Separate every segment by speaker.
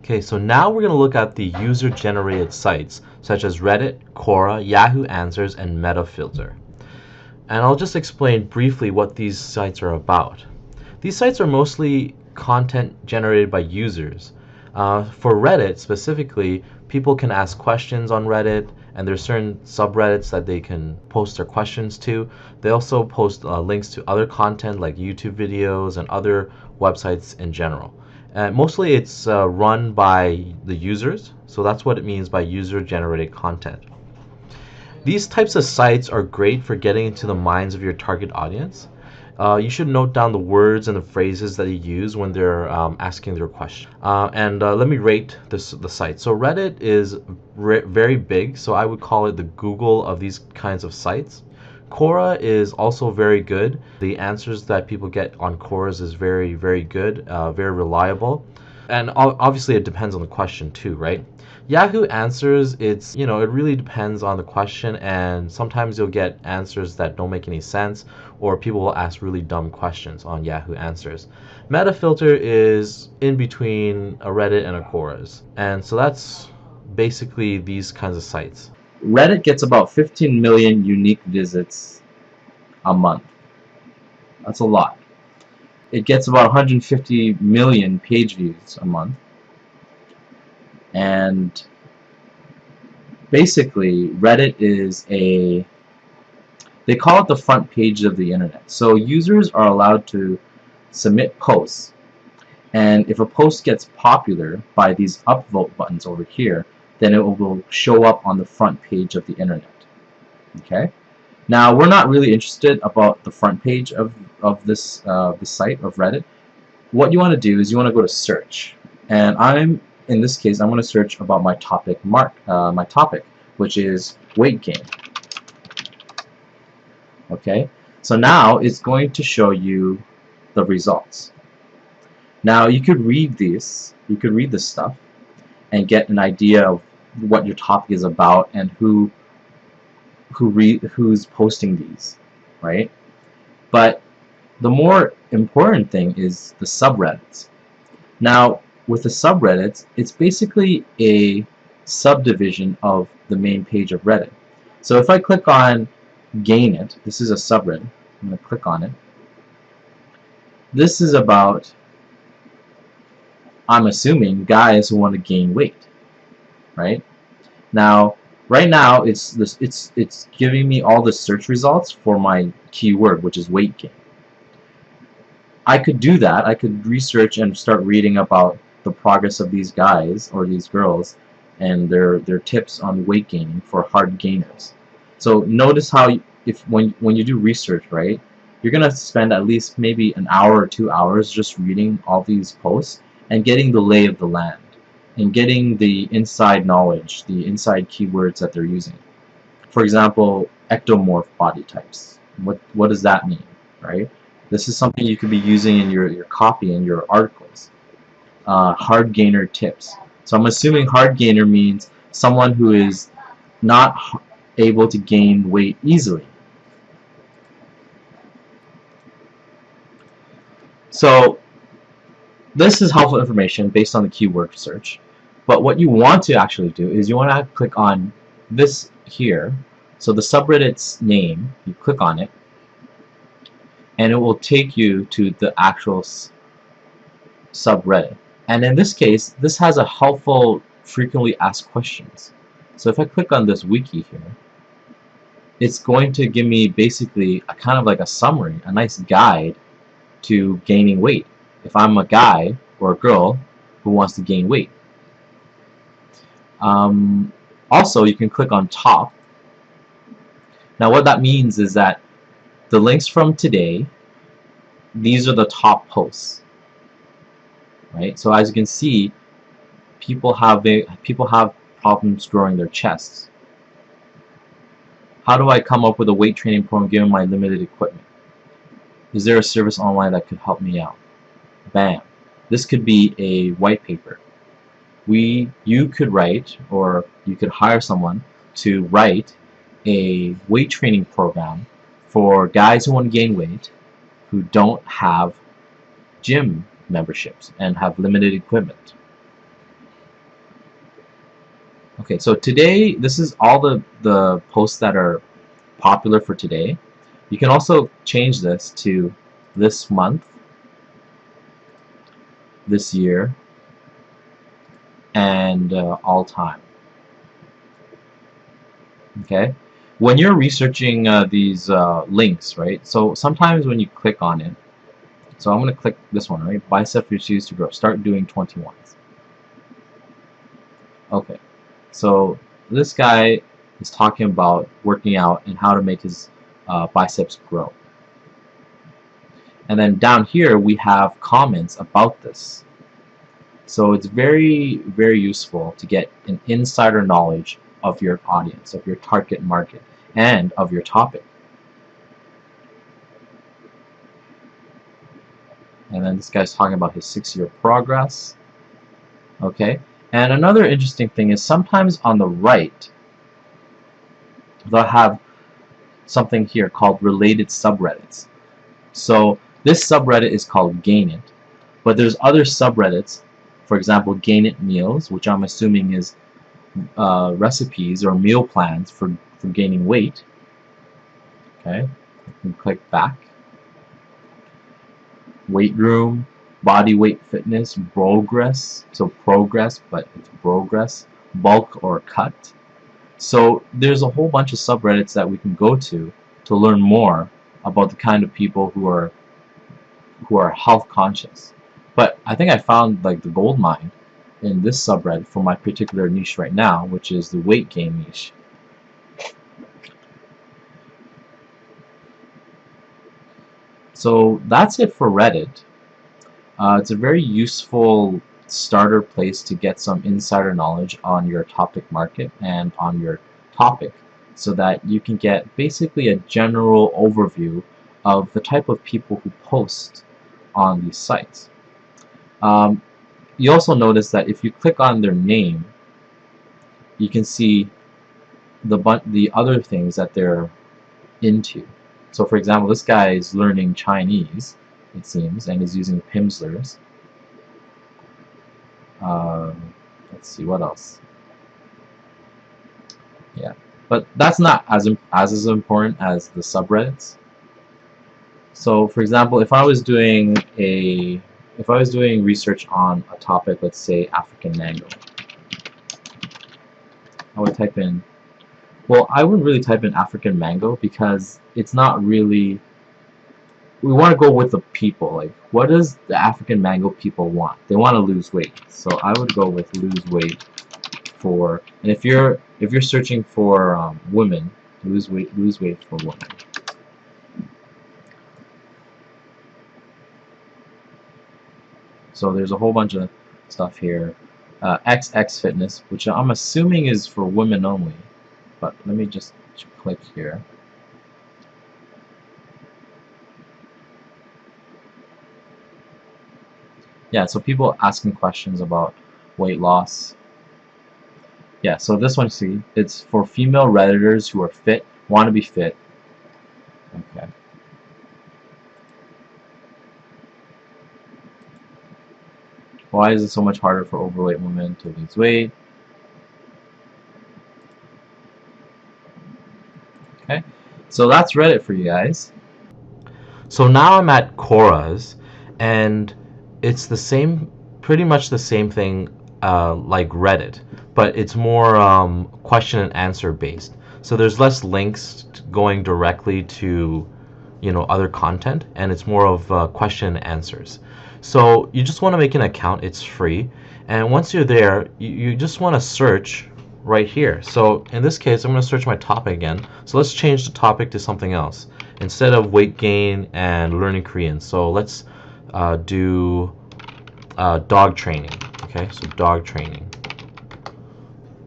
Speaker 1: Okay, so now we're going to look at the user-generated sites such as Reddit, Quora, Yahoo Answers, and Metafilter. And I'll just explain briefly what these sites are about. These sites are mostly content generated by users. For Reddit specifically, people can ask questions on Reddit, and there's certain subreddits that they can post their questions to. They also post links to other content like YouTube videos and other websites in general. Mostly it's run by the users, so that's what it means by user-generated content. These types of sites are great for getting into the minds of your target audience. You should note down the words and the phrases that they use when they're asking their question. Let me rate the site. So Reddit is very big, so I would call it the Google of these kinds of sites. Quora is also very good. The answers that people get on Quora is very, very good, very reliable. And obviously it depends on the question too, right? Yahoo Answers, it really depends on the question, and sometimes you'll get answers that don't make any sense, or people will ask really dumb questions on Yahoo Answers. Metafilter is in between a Reddit and a Quora. And so that's basically these kinds of sites.
Speaker 2: Reddit gets about 15 million unique visits a month. That's a lot. It gets about 150 million page views a month. And basically, Reddit is they call it the front page of the internet. So users are allowed to submit posts. And if a post gets popular by these upvote buttons over here, then it will show up on the front page of the internet. Okay. Now we're not really interested about the front page of this site of Reddit. What you want to do is you want to go to search, and in this case I'm going to search about my topic which is weight gain. Okay. So now it's going to show you the results. Now you could read this stuff and get an idea of what your topic is about and who's posting these, right? But the more important thing is the subreddits. Now with the subreddits, it's basically a subdivision of the main page of Reddit. So if I click on Gain It, this is a subreddit. I'm going to click on it. This is about, I'm assuming, guys who want to gain weight, right? Now, right now, it's giving me all the search results for my keyword, which is weight gain. I could do that. I could research and start reading about the progress of these guys or these girls and their tips on weight gaining for hard gainers. So notice how when you do research, right, you're gonna spend at least maybe an hour or 2 hours just reading all these posts and getting the lay of the land and getting the inside knowledge, the inside keywords that they're using. For example, ectomorph body types. What does that mean, right? This is something you could be using in your copy and your articles. Hard gainer tips. So I'm assuming hard gainer means someone who is not able to gain weight easily. So this is helpful information based on the keyword search. But what you want to actually do is you want to click on this here. So the subreddit's name, you click on it, and it will take you to the actual subreddit. And in this case, this has a helpful frequently asked questions. So if I click on this wiki here, it's going to give me basically a kind of like a summary, a nice guide to gaining weight if I'm a guy or a girl who wants to gain weight. Also, you can click on top. Now what that means is that the links from today, these are the top posts, right? So as you can see, people have problems growing their chests. How do I come up with a weight training program given my limited equipment? Is there a service online that could help me out? Bam. This could be a white paper. You could write, or you could hire someone to write a weight training program for guys who want to gain weight who don't have gym memberships and have limited equipment. Okay, so today, this is all the posts that are popular for today. You can also change this to this month, this year, and all time. Okay, when you're researching these links, right? So sometimes when you click on it, so I'm going to click this one, right? Bicep refuse to grow. Start doing 21s. Okay, so this guy is talking about working out and how to make his biceps grow. And then down here we have comments about this. So it's very, very useful to get an insider knowledge of your audience, of your target market, and of your topic. And then this guy's talking about his 6-year progress. Okay, and another interesting thing is sometimes on the right they'll have something here called related subreddits. So this subreddit is called Gainit, but there's other subreddits, for example Gainit Meals, which I'm assuming is recipes or meal plans for gaining weight. Okay, you can click back. Weight Room, Body Weight Fitness, Progress, so progress, but it's progress, bulk or cut. So there's a whole bunch of subreddits that we can go to learn more about the kind of people who are health conscious. But I think I found like the gold mine in this subreddit for my particular niche right now, which is the weight gain niche. So that's it for Reddit. It's a very useful starter place to get some insider knowledge on your topic market and on your topic, so that you can get basically a general overview of the type of people who post on these sites. You also notice that if you click on their name, you can see the other things that they're into. So for example, this guy is learning Chinese, it seems, and is using Pimsleur's. Let's see, what else? Yeah, but that's not as important as the subreddits. So for example, if I was doing research on a topic, let's say African mango, I would type in, well, I wouldn't really type in African mango because it's not really, we want to go with the people. Like, what does the African mango people want? They want to lose weight. So I would go with lose weight for, and if you're searching for women, lose weight for women. So there's a whole bunch of stuff here. XX Fitness, which I'm assuming is for women only, but let me just click here. Yeah, so people asking questions about weight loss. Yeah, so this one, see, it's for female Redditors who are fit, want to be fit. Okay. Why is it so much harder for overweight women to lose weight? Okay, so that's Reddit for you guys.
Speaker 1: So now I'm at Quora's, and it's the same, pretty much the same thing like Reddit, but it's more question and answer based. So there's less links going directly to, other content, and it's more of question and answers. So you just want to make an account. It's free, and once you're there, you just want to search right here. So in this case, I'm going to search my topic again. So let's change the topic to something else instead of weight gain and learning Korean. So let's do dog training. Okay, so dog training.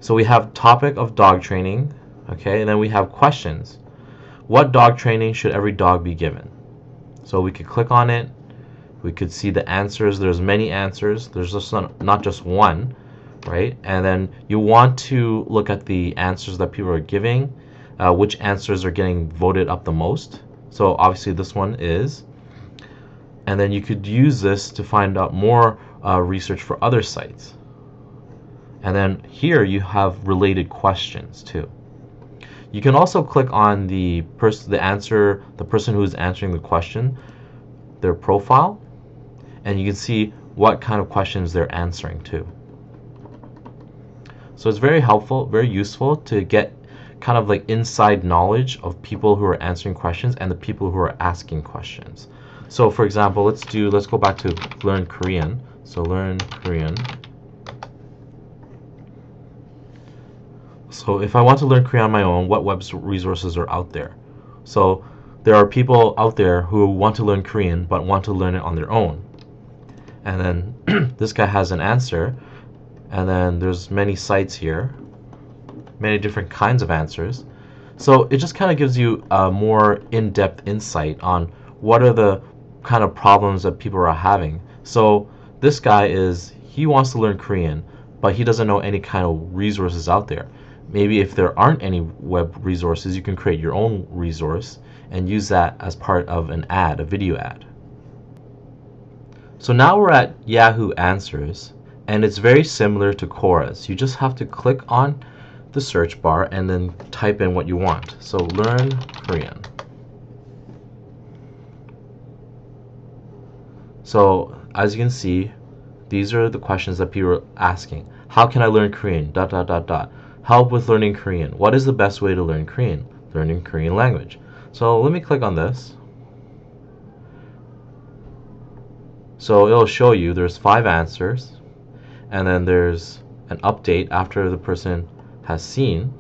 Speaker 1: So we have topic of dog training. Okay, and then we have questions. What dog training should every dog be given? So we could click on it. We could see the answers. There's many answers. There's just not just one, right? And then you want to look at the answers that people are giving, which answers are getting voted up the most. So obviously this one is. And then you could use this to find out more research for other sites. And then here you have related questions too. You can also click on the person who's answering the question, their profile, and you can see what kind of questions they're answering too. So it's very helpful, very useful to get kind of like inside knowledge of people who are answering questions and the people who are asking questions. So for example, let's go back to learn Korean. So learn Korean. So if I want to learn Korean on my own, what web resources are out there? So there are people out there who want to learn Korean but want to learn it on their own. And then this guy has an answer, and then there's many sites here, many different kinds of answers. So it just kind of gives you a more in-depth insight on what are the kind of problems that people are having. So this guy he wants to learn Korean, but he doesn't know any kind of resources out there. Maybe if there aren't any web resources, you can create your own resource and use that as part of an ad, a video ad. So now we're at Yahoo Answers, and it's very similar to Quora's. You just have to click on the search bar and then type in what you want. So learn Korean. So as you can see, these are the questions that people are asking. How can I learn Korean? ... Help with learning Korean. What is the best way to learn Korean? Learning Korean language. So let me click on this. So it'll show you there's 5 answers, and then there's an update after the person has seen.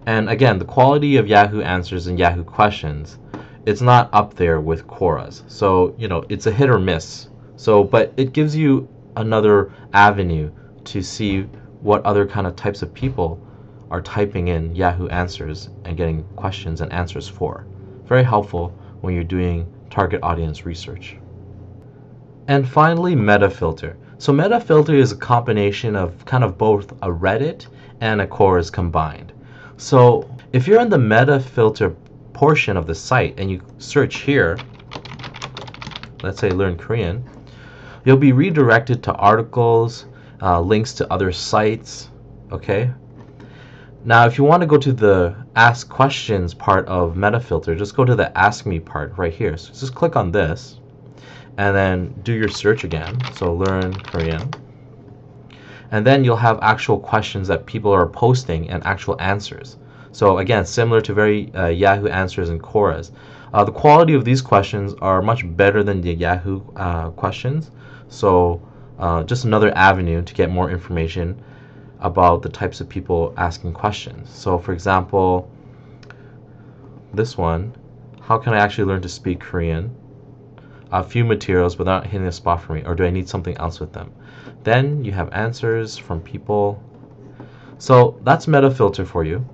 Speaker 1: And again, the quality of Yahoo Answers and Yahoo Questions, it's not up there with Quora's. So, it's a hit or miss. So, but it gives you another avenue to see what other kind of types of people are typing in Yahoo Answers and getting questions and answers for. Very helpful when you're doing target audience research. And finally, MetaFilter. So MetaFilter is a combination of kind of both a Reddit and a Quora's combined. So if you're in the MetaFilter portion of the site and you search here, let's say learn Korean, you'll be redirected to articles, links to other sites, okay? Now, if you want to go to the Ask Questions part of MetaFilter, just go to the Ask Me part right here. So just click on this, and then do your search again. So learn Korean. And then you'll have actual questions that people are posting and actual answers. So again, similar to very Yahoo Answers and Quora's. The quality of these questions are much better than the Yahoo questions. So just another avenue to get more information about the types of people asking questions. So for example, this one, how can I actually learn to speak Korean? A few materials, but not hitting a spot for me, or do I need something else with them? Then you have answers from people. So that's MetaFilter for you.